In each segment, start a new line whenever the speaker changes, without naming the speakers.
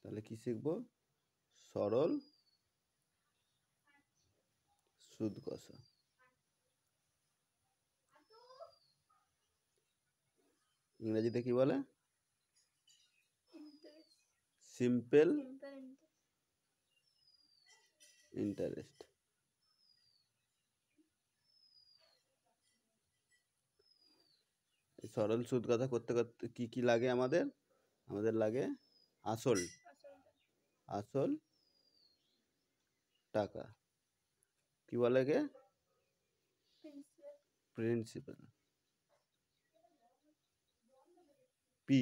তাহলে কি শিখব? সরল সুদ কষা। ইংরেজিতে কি বলে? Simple interest. সরল সুদ কথা করতে করতে কি কি লাগে আমাদের? আমাদের লাগে আসল টাকা, কি বলে গে? প্রিন্সিপাল, পি,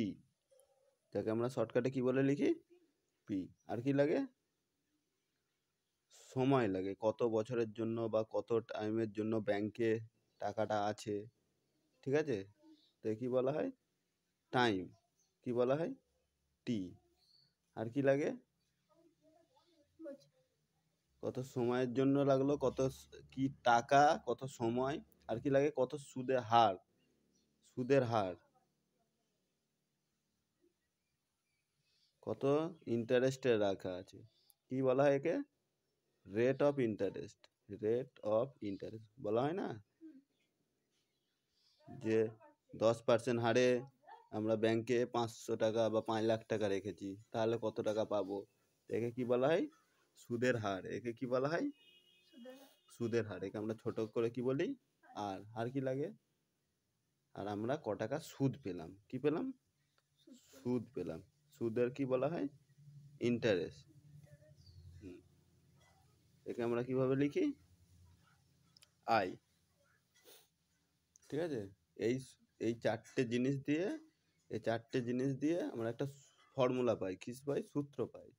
যাকে আমরা শর্টকাটে কি বলে লিখি? পি। আর কি লাগে? সময় লাগে, কত বছরের জন্য বা কত টাইমের জন্য ব্যাংকে টাকাটা আছে, ঠিক আছে? তো কি বলা হয়? টাইম। কি বলা হয়? টি। আর কি লাগে? কত সময়ের জন্য লাগলো, কত কি টাকা, কত সময়। আর কি লাগে? কত সুদের হার, সুদের হার, কত ইন্টারেস্টে রাখা আছে। কি বলা হয় একে? Rate of interest. Rate of interest বলা হয় না, যে 10% হারে আমরা ব্যাংকে 500 টাকা বা 5 লাখ টাকা রেখেছি, তাহলে কত টাকা পাবো? একে কি বলা হয়? সুদের হার। একে কি বলা হয়? সুদের হার। একে আমরা ছোট করে কি বলি? আর। আর কি লাগে? আর আমরা ক টাকা সুদ পেলাম। কি পেলাম? সুদ পেলাম। সুদের কি বলা হয়? ইন্টারেস্ট। একে আমরা কিভাবে লিখি? আই। ঠিক আছে? এই এই চারটে জিনিস দিয়ে আমরা একটা ফর্মুলা পাই। কি পাই? সূত্র পাই।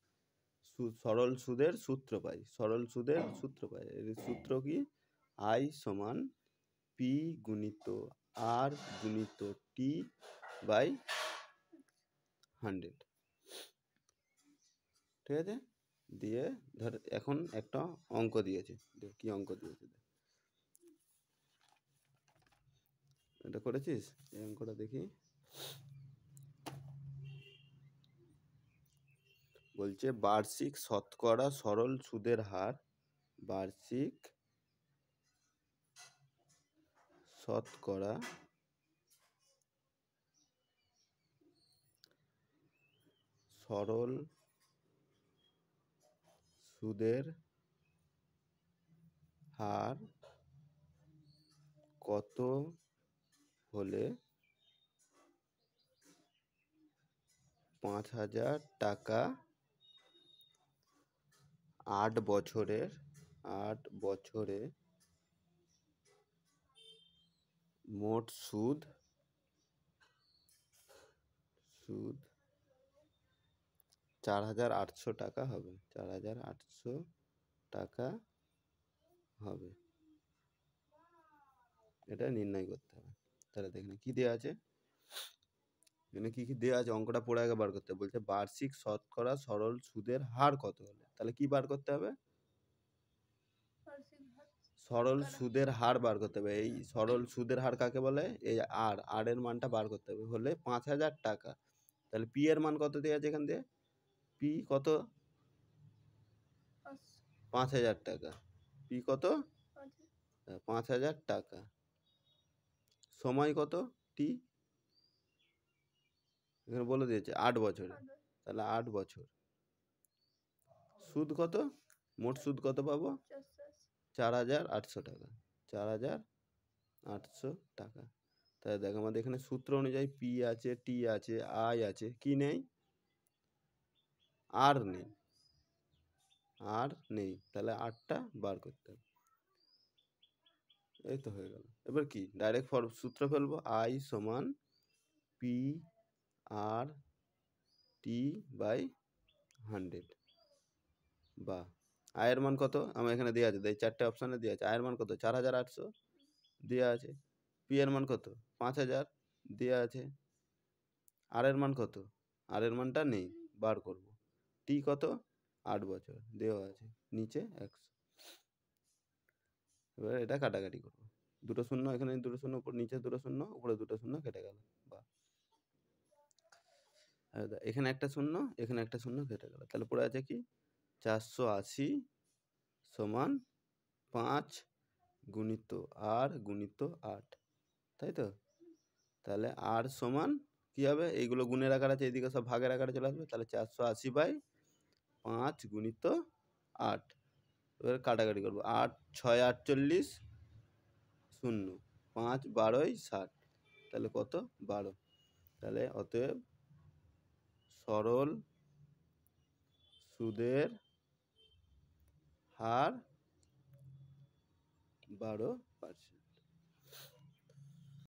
সরল সুদের সূত্র পাই। সরল সুদের সূত্র পাই। এর সূত্র কি? আই সমান পি গুণিত আর গুণিত টি বাই 100। ঠিক আছে? দিয়ে ধর এখন একটা অঙ্ক দিয়েছে। কি অঙ্ক দিয়েছে? এটা করেছিস? এই অঙ্কটা দেখি। বলছে বার্ষিক শতকরা সরল সুদের হার, বার্ষিক শতকরা সরল সুদের হার কত হলে 5,000 টাকা 8 বছরে মোট সুদ 4,800 টাকা হবে। 4,800 টাকা হবে, এটা নির্ণয় করতে হবে। তাহলে দেখুন কি দেওয়া আছে, এখানে কি কি দেওয়া আছে অঙ্কটা পড়ে আগে বার করতে হবে। বলছে বার্ষিক শতকরা সরল সুদের হার কত হলে, তাহলে কি বার করতে হবে? সরল সুদের হার বার করতে হবে। এই সরল সুদের হার কাকে বলে? এই আর এর মানটা বার করতে হবে। হলে 5,000 টাকা। তাহলে পি এর মান কত দেওয়া আছে এখান দিয়ে? পি কত? 5,000 টাকা। পি কত? 5,000 টাকা। সময় কত? টি এখানে বলে দিয়েছে 8 বছরে। তাহলে 8 বছর। সুদ কত? মোট সুদ কত পাবো? 4,800 টাকা। 4,800 টাকা। তাহলে দেখ আমাদের এখানে সূত্র অনুযায়ী পি আছে, টি আছে, আই আছে, কি নেই? আর নেই। আর নেই, তাহলে আরটা বার করতে হবে। এই তো হয়ে গেল। এবার কি ডাইরেক্ট সূত্র ফেলবো? আই সমান পি আর টি বাই 100। বা আয়ের মান কত আমার এখানে দেওয়া আছে, এই চারটে অপশানে দেওয়া আছে। আয়ের মান কত? 4,800 দেওয়া আছে। পি এর মান কত? 5,000 দেওয়া আছে। আর এর মান কত? আর এর মানটা নেই, বার করব। টি কত? 8 বছর দেওয়া আছে, নিচে 100। এবার এটা কাটাকাটি করবো। দুটো শূন্য এখানে, দুটো শূন্য উপর, নিচে দুটো শূন্য, উপরে দুটো শূন্য কেটে গেল। বা এখানে একটা শূন্য, এখানে একটা শূন্য কেটে গেল, তাহলে পড়ে আছে কি 480 সমান 5 গুণিত আর গুণিত 8, তাই তো? তাহলে আর সমান কি হবে, এইগুলো গুণের আকার আছে, এইদিকে সব ভাগের আকারে চলে আসবে, তাহলে 480/5 গুণিত 8। এবার কাটাকাটি করবো, 8 6 48 শূন্য, 5 12 60, তাহলে কত 12। তাহলে অতএব সরল সুদের হার 12%।